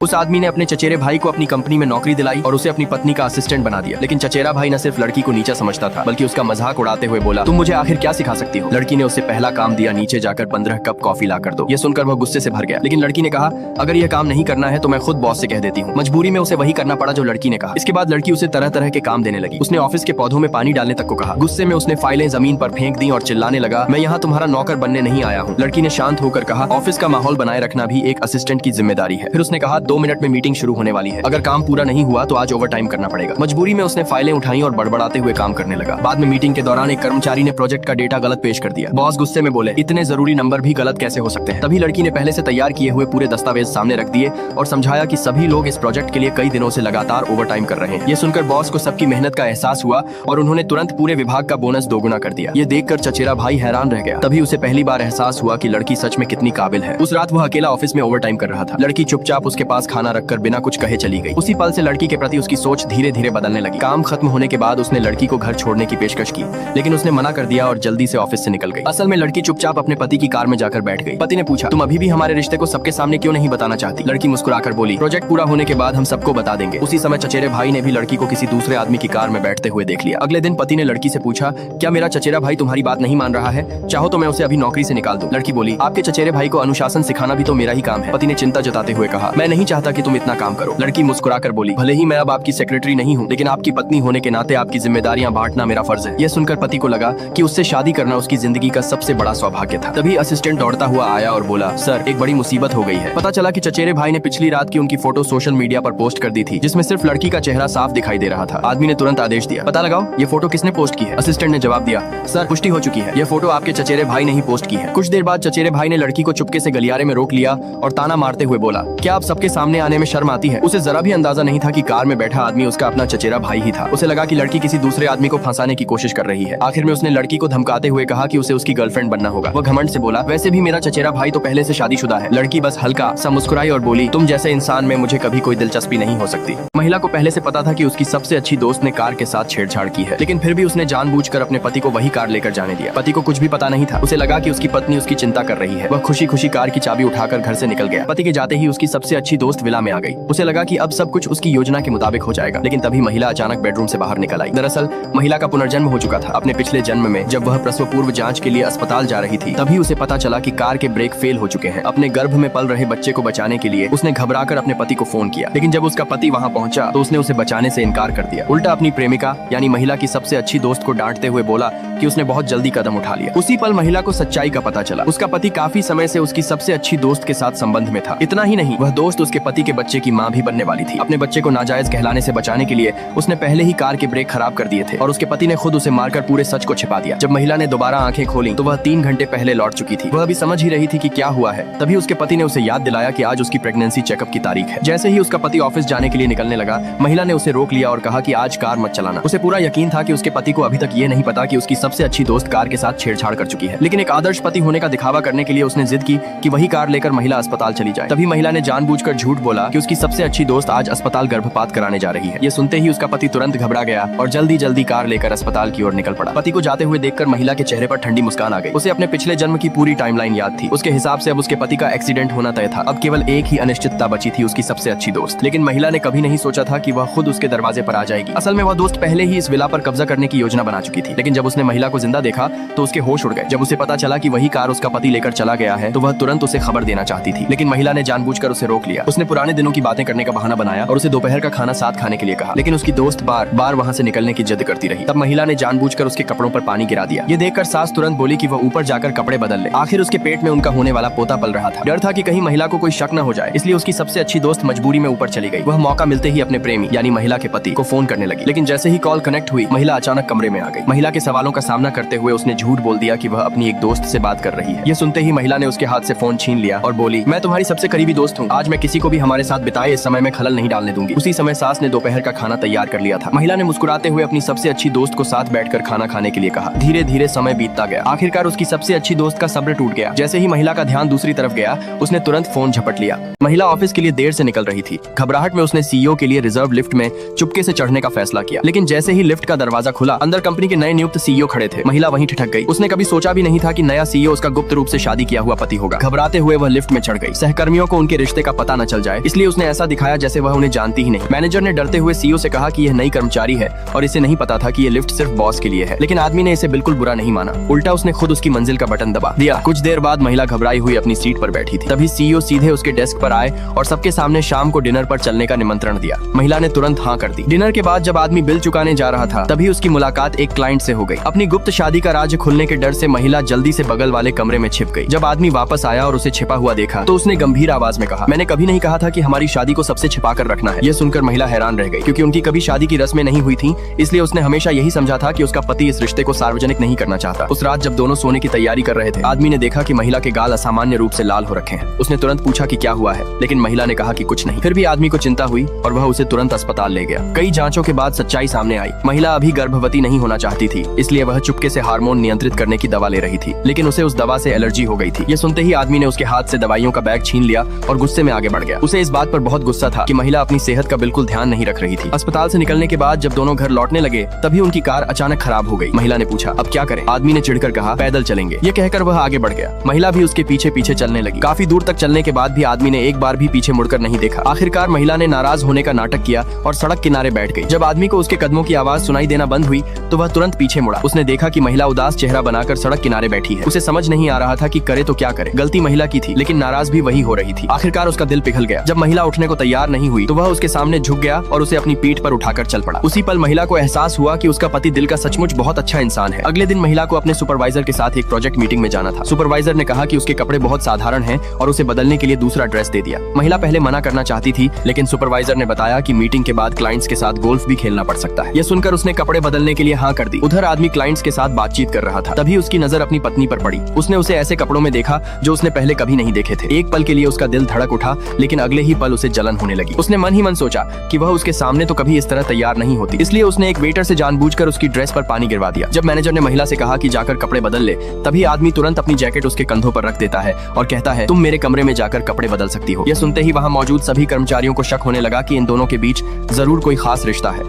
उस आदमी ने अपने चचेरे भाई को अपनी कंपनी में नौकरी दिलाई और उसे अपनी पत्नी का असिस्टेंट बना दिया। लेकिन चचेरा भाई न सिर्फ लड़की को नीचा समझता था बल्कि उसका मजाक उड़ाते हुए बोला, तुम मुझे आखिर क्या सिखा सकती हो। लड़की ने उसे पहला काम दिया, नीचे जाकर 15 कप कॉफी ला कर दो। ये सुनकर वह गुस्से से भर गया, लेकिन लड़की ने कहा, अगर यह काम नहीं करना है तो मैं खुद बॉस से कह देती हूँ। मजबूरी में उसे वही करना पड़ा जो लड़की ने कहा। इसके बाद लड़की उसे तरह तरह के काम देने लगी। उसने ऑफिस के पौधों में पानी डालने तक को कहा। गुस्से में उसने फाइलें जमीन पर फेंक दी और चिल्लाने लगा, मैं यहाँ तुम्हारा नौकर बनने नहीं आया हूँ। लड़की ने शांत होकर कहा, ऑफिस का माहौल बनाए रखना भी एक असिस्टेंट की जिम्मेदारी है। फिर उसने कहा, 2 मिनट में मीटिंग शुरू होने वाली है, अगर काम पूरा नहीं हुआ तो आज ओवर टाइम करना पड़ेगा। मजबूरी में उसने फाइलें उठाई और बड़बड़ाते हुए काम करने लगा। बाद में मीटिंग के दौरान एक कर्मचारी ने प्रोजेक्ट का डेटा गलत पेश कर दिया। बॉस गुस्से में बोले, इतने जरूरी नंबर भी गलत कैसे हो सकते हैं। तभी लड़की ने पहले से तैयार किए हुए पूरे दस्तावेज सामने रख दिए और समझाया कि सभी लोग इस प्रोजेक्ट के लिए कई दिनों से लगातार ओवर टाइम कर रहे हैं। ये सुनकर बॉस को सबकी मेहनत का एहसास हुआ और उन्होंने तुरंत पूरे विभाग का बोनस दोगुना कर दिया। ये देखकर चचेरा भाई हैरान रह गया। तभी उसे पहली बार एहसास हुआ कि लड़की सच में कितनी काबिल है। उस रात वह अकेला ऑफिस में ओवर टाइम कर रहा था। लड़की चुपचाप उसके पास खाना रखकर बिना कुछ कहे चली गई। उसी पल से लड़की के प्रति उसकी सोच धीरे धीरे बदलने लगी। काम खत्म होने के बाद उसने लड़की को घर छोड़ने की पेशकश की, लेकिन उसने मना कर दिया और जल्दी से ऑफिस से निकल गई। असल में लड़की चुपचाप अपने पति की कार में जाकर बैठ गई। पति ने पूछा, तुम अभी भी हमारे रिश्ते को सबके सामने क्यों नहीं बताना चाहती। लड़की मुस्कुराकर बोली, प्रोजेक्ट पूरा होने के बाद हम सबको बता देंगे। उसी समय चचेरे भाई ने भी लड़की को किसी दूसरे आदमी की कार में बैठते हुए देख लिया। अगले दिन पति ने लड़की से पूछा, क्या मेरा चचेरा भाई तुम्हारी बात नहीं मान रहा है, चाहो तो मैं उसे अभी नौकरी से निकाल दूं। लड़की बोली, आपके चचेरे भाई को अनुशासन सिखाना भी तो मेरा ही काम है। पति ने चिंता जताते हुए कहा, मैं नहीं चाहता कि तुम इतना काम करो। लड़की मुस्कुराकर बोली, भले ही मैं अब आपकी सेक्रेटरी नहीं हूँ, लेकिन आपकी पत्नी होने के नाते आपकी जिम्मेदारियां बांटना मेरा फर्ज है। यह सुनकर पति को लगा कि उससे शादी करना उसकी जिंदगी का सबसे बड़ा सौभाग्य था। तभी असिस्टेंट दौड़ता हुआ आया और बोला, सर एक बड़ी मुसीबत हो गई है। पता चला कि चचेरे भाई ने पिछली रात की उनकी फोटो सोशल मीडिया पर पोस्ट कर दी थी, जिसमें सिर्फ लड़की का चेहरा साफ दिखाई दे रहा था। आदमी ने तुरंत आदेश दिया, पता लगाओ ये फोटो किसने पोस्ट की है। असिस्टेंट ने जवाब दिया, सर पुष्टि हो चुकी है, यह फोटो आपके चचेरे भाई ने ही पोस्ट की है। कुछ देर बाद चचेरे भाई ने लड़की को चुपके से गलियारे में रोक लिया और ताना मारते हुए बोला, क्या आप सबके सामने आने में शर्म आती है। उसे जरा भी अंदाजा नहीं था कि कार में बैठा आदमी उसका अपना चचेरा भाई ही था। उसे लगा कि लड़की किसी दूसरे आदमी को फंसाने की कोशिश कर रही है। आखिर में उसने लड़की को धमकाते हुए कहा कि उसे उसकी गर्लफ्रेंड बनना होगा। वह घमंड से बोला, वैसे भी मेरा चचेरा भाई तो पहले से शादीशुदा है। लड़की बस हल्का सा मुस्कुराई और बोली, तुम जैसे इंसान में मुझे कभी कोई दिलचस्पी नहीं हो सकती। महिला को पहले से पता था कि उसकी सबसे अच्छी दोस्त ने कार के साथ छेड़छाड़ की है, लेकिन फिर भी उसने जानबूझकर अपने पति को वही कार लेकर जाने दिया। पति को कुछ भी पता नहीं था। उसे लगा कि उसकी पत्नी उसकी चिंता कर रही है। वह खुशी खुशी कार की चाबी उठाकर घर से निकल गया। पति के जाते ही उसकी सबसे अच्छी दोस्त विला में आ गई। उसे लगा कि अब सब कुछ उसकी योजना के मुताबिक हो जाएगा, लेकिन तभी महिला अचानक बेडरूम से बाहर निकल आई। दरअसल महिला का पुनर्जन्म हो चुका था। अपने पिछले जन्म में जब वह प्रसव पूर्व जांच के लिए अस्पताल जा रही थी, तभी उसे पता चला कि कार के ब्रेक फेल हो चुके हैं। अपने गर्भ में पल रहे बच्चे को बचाने के लिए उसने घबराकर अपने पति को फोन किया, लेकिन जब उसका पति वहां पहुंचा तो उसने उसे बचाने से इनकार कर दिया। उल्टा अपनी प्रेमिका यानी महिला की सबसे अच्छी दोस्त को डांटते हुए बोला कि उसने बहुत जल्दी कदम उठा लिया। उसी पल महिला को सच्चाई का पता चला। उसका पति काफी समय से उसकी सबसे अच्छी दोस्त के साथ संबंध में था। इतना ही नहीं, वह दोस्त उसके पति के बच्चे की माँ भी बनने वाली थी। अपने बच्चे को नाजायज कहलाने से बचाने के लिए उसने पहले ही कार के ब्रेक खराब कर दिए थे और उसके पति ने खुद उसे मारकर पूरे सच को छिपा दिया। जब महिला ने दोबारा आंखें खोली तो वह 3 घंटे पहले लौट चुकी थी। वह अभी समझ ही रही थी कि क्या हुआ है। तभी उसके पति ने उसे याद दिलाया कि आज उसकी प्रेगनेंसी चेकअप की तारीख है। जैसे ही उसका पति ऑफिस जाने के लिए निकलने लगा, महिला ने उसे रोक लिया और कहा कि आज कार मत चलाना। उसे पूरा यकीन था कि उसके पति को अभी तक ये नहीं पता कि उसकी सबसे अच्छी दोस्त कार के साथ छेड़छाड़ कर चुकी है, लेकिन एक आदर्श पति होने का दिखावा करने के लिए उसने जिद की कि वही कार लेकर महिला अस्पताल चली जाए। तभी महिला ने जानबूझकर झूठ बोला कि उसकी सबसे अच्छी दोस्त आज अस्पताल गर्भपात कराने जा रही है। ये सुनते ही उसका पति तुरंत घबरा गया और जल्दी जल्दी कार लेकर अस्पताल की ओर निकल पड़ा। पति को जाते हुए देखकर महिला के चेहरे पर ठंडी मुस्कान आ गई। उसे अपने पिछले जन्म की पूरी टाइमलाइन याद थी। उसके हिसाब से अब उसके पति का एक्सीडेंट होना तय था। अब केवल एक ही अनिश्चितता बची थी, उसकी सबसे अच्छी दोस्त। लेकिन महिला ने कभी नहीं सोचा था कि वह खुद उसके दरवाजे पर आ जाएगी। असल में वह दोस्त पहले ही इस विला पर कब्जा करने की योजना बना चुकी थी, लेकिन जब उसने महिला को जिंदा देखा तो उसके होश उड़ गए। जब उसे पता चला कि वही कार उसका पति लेकर चला गया है तो वह तुरंत उसे खबर देना चाहती थी, लेकिन महिला ने जानबूझकर उसे रोक लिया। उसने पुराने दिनों की बातें करने का बहाना बनाया और उसे दोपहर का खाना साथ खाने के लिए कहा, लेकिन उसकी दोस्त बार बार वहाँ से निकलने की जिद करती रही। तब महिला ने जानबूझकर उसके कपड़ों पर पानी गिरा दिया। ये देखकर सास तुरंत बोली कि वह ऊपर जाकर कपड़े बदल ले। आखिर उसके पेट में उनका होने वाला पोता पल रहा था। डर था कि कहीं महिला को कोई शक न हो जाए, इसलिए उसकी सबसे अच्छी दोस्त मजबूरी में ऊपर चली गई। वह मौका मिलते ही अपने प्रेमी यानी महिला के पति को फोन करने लगी, लेकिन जैसे ही कॉल कनेक्ट हुई, महिला अचानक कमरे में आ गई। महिला के सवालों का सामना करते हुए उसने झूठ बोल दिया कि वह अपनी एक दोस्त से बात कर रही है। ये सुनते ही महिला ने उसके हाथ से फोन छीन लिया और बोली, मैं तुम्हारी सबसे करीबी दोस्त हूँ। आज मैं किसी को भी हमारे साथ बिताए इस समय में खलल नहीं डालने दूंगी। उसी समय सास ने दोपहर का खाना तैयार कर लिया था। महिला ने मुस्कुराते हुए अपनी सबसे अच्छी दोस्त को साथ बैठकर खाना खाने के लिए कहा। धीरे धीरे समय बीतता गया। आखिरकार उसकी सबसे अच्छी दोस्त का सब्र टूट गया। जैसे ही महिला का ध्यान दूसरी तरफ गया, उसने तुरंत फोन झपट लिया। महिला ऑफिस के लिए देर से निकल रही थी। घबराहट में उसने सीईओ के लिए रिजर्व लिफ्ट में चुपके से चढ़ने का फैसला किया, लेकिन जैसे ही लिफ्ट का दरवाजा खुला, अंदर कंपनी के नए नियुक्त सीईओ खड़े थे। महिला वहीं ठिठक गई। उसने कभी सोचा भी नहीं था कि नया सीईओ उसका गुप्त रूप से शादी किया हुआ पति होगा। घबराते हुए वह लिफ्ट में चढ़ गई। सहकर्मियों को उनके रिश्ते का पता न चल चल जाए, इसलिए उसने ऐसा दिखाया जैसे वह उन्हें जानती ही नहीं। मैनेजर ने डरते हुए सीईओ से कहा कि यह नई कर्मचारी है और इसे नहीं पता था कि ये लिफ्ट सिर्फ बॉस के लिए है, लेकिन आदमी ने इसे बिल्कुल बुरा नहीं माना। उल्टा उसने खुद उसकी मंजिल का बटन दबा दिया। कुछ देर बाद महिला घबराई हुई अपनी सीट पर बैठी थी। तभी सीईओ सीधे उसके डेस्क पर आए और सबके सामने शाम को डिनर पर चलने का निमंत्रण दिया। महिला ने तुरंत हाँ कर दी। डिनर के बाद जब आदमी बिल चुकाने जा रहा था, तभी उसकी मुलाकात एक क्लाइंट से हो गई। अपनी गुप्त शादी का राज खुलने के डर से महिला जल्दी से बगल वाले कमरे में छिप गई। जब आदमी वापस आया और उसे छिपा हुआ देखा तो उसने गंभीर आवाज में कहा, मैंने कभी नहीं कहा था कि हमारी शादी को सबसे छिपा कर रखना है। यह सुनकर महिला हैरान रह गई, क्योंकि उनकी कभी शादी की रस्में नहीं हुई थी, इसलिए उसने हमेशा यही समझा था कि उसका पति इस रिश्ते को सार्वजनिक नहीं करना चाहता। उस रात जब दोनों सोने की तैयारी कर रहे थे, आदमी ने देखा कि महिला के गाल असामान्य रूप से लाल हो रखे हैं। उसने तुरंत पूछा कि क्या हुआ है, लेकिन महिला ने कहा कि कुछ नहीं। फिर भी आदमी को चिंता हुई और वह उसे तुरंत अस्पताल ले गया। कई जांचों के बाद सच्चाई सामने आई। महिला अभी गर्भवती नहीं होना चाहती थी, इसलिए वह चुपके से हार्मोन नियंत्रित करने की दवा ले रही थी, लेकिन उसे उस दवा से एलर्जी हो गई थी। ये सुनते ही आदमी ने उसके हाथ से दवाइयों का बैग छीन लिया और गुस्से में आगे बढ़ गया। उसे इस बात पर बहुत गुस्सा था कि महिला अपनी सेहत का बिल्कुल ध्यान नहीं रख रही थी। अस्पताल से निकलने के बाद जब दोनों घर लौटने लगे, तभी उनकी कार अचानक खराब हो गई। महिला ने पूछा, अब क्या करें? आदमी ने चिढ़कर कहा, पैदल चलेंगे। ये कहकर वह आगे बढ़ गया। महिला भी उसके पीछे पीछे चलने लगी। काफी दूर तक चलने के बाद भी आदमी ने एक बार भी पीछे मुड़कर नहीं देखा। आखिरकार महिला ने नाराज होने का नाटक किया और सड़क किनारे बैठ गई। जब आदमी को उसके कदमों की आवाज सुनाई देना बंद हुई तो वह तुरंत पीछे मुड़ा। उसने देखा कि महिला उदास चेहरा बनाकर सड़क किनारे बैठी है। उसे समझ नहीं आ रहा था कि करे तो क्या करे। गलती महिला की थी, लेकिन नाराज भी वही हो रही थी। आखिरकार उसका दिल पिघल गया। जब महिला उठने को तैयार नहीं हुई तो वह उसके सामने झुक गया और उसे अपनी पीठ पर उठाकर चल पड़ा। उसी पल महिला को एहसास हुआ कि उसका पति दिल का सचमुच बहुत अच्छा इंसान है। अगले दिन महिला को अपने सुपरवाइजर के साथ एक प्रोजेक्ट मीटिंग में जाना था। सुपरवाइजर ने कहा कि उसके कपड़े बहुत साधारण हैं और उसे बदलने के लिए दूसरा ड्रेस दे दिया। महिला पहले मना करना चाहती थी, लेकिन सुपरवाइजर ने बताया कि मीटिंग के बाद क्लाइंट्स के साथ गोल्फ भी खेलना पड़ सकता है। यह सुनकर उसने कपड़े बदलने के लिए हाँ कर दी। उधर आदमी क्लाइंट्स के साथ बातचीत कर रहा था। तभी उसकी नजर अपनी पत्नी पर पड़ी। उसने उसे ऐसे कपड़ों में देखा जो उसने पहले कभी नहीं देखे थे। एक पल के लिए उसका दिल धड़क उठा, लेकिन अगले ही पल उसे जलन होने लगी। उसने मन ही मन सोचा कि वह उसके सामने तो कभी इस तरह तैयार नहीं होती, इसलिए उसने एक वेटर से जानबूझकर उसकी ड्रेस पर पानी गिरवा दिया। जब मैनेजर ने महिला से कहा कि जाकर कपड़े बदल ले, तभी आदमी तुरंत अपनी जैकेट उसके कंधों पर रख देता है और कहता है, तुम मेरे कमरे में जाकर कपड़े बदल सकती हो। यह सुनते ही वहां मौजूद सभी कर्मचारियों को शक होने लगा कि इन दोनों के बीच जरूर कोई खास रिश्ता है।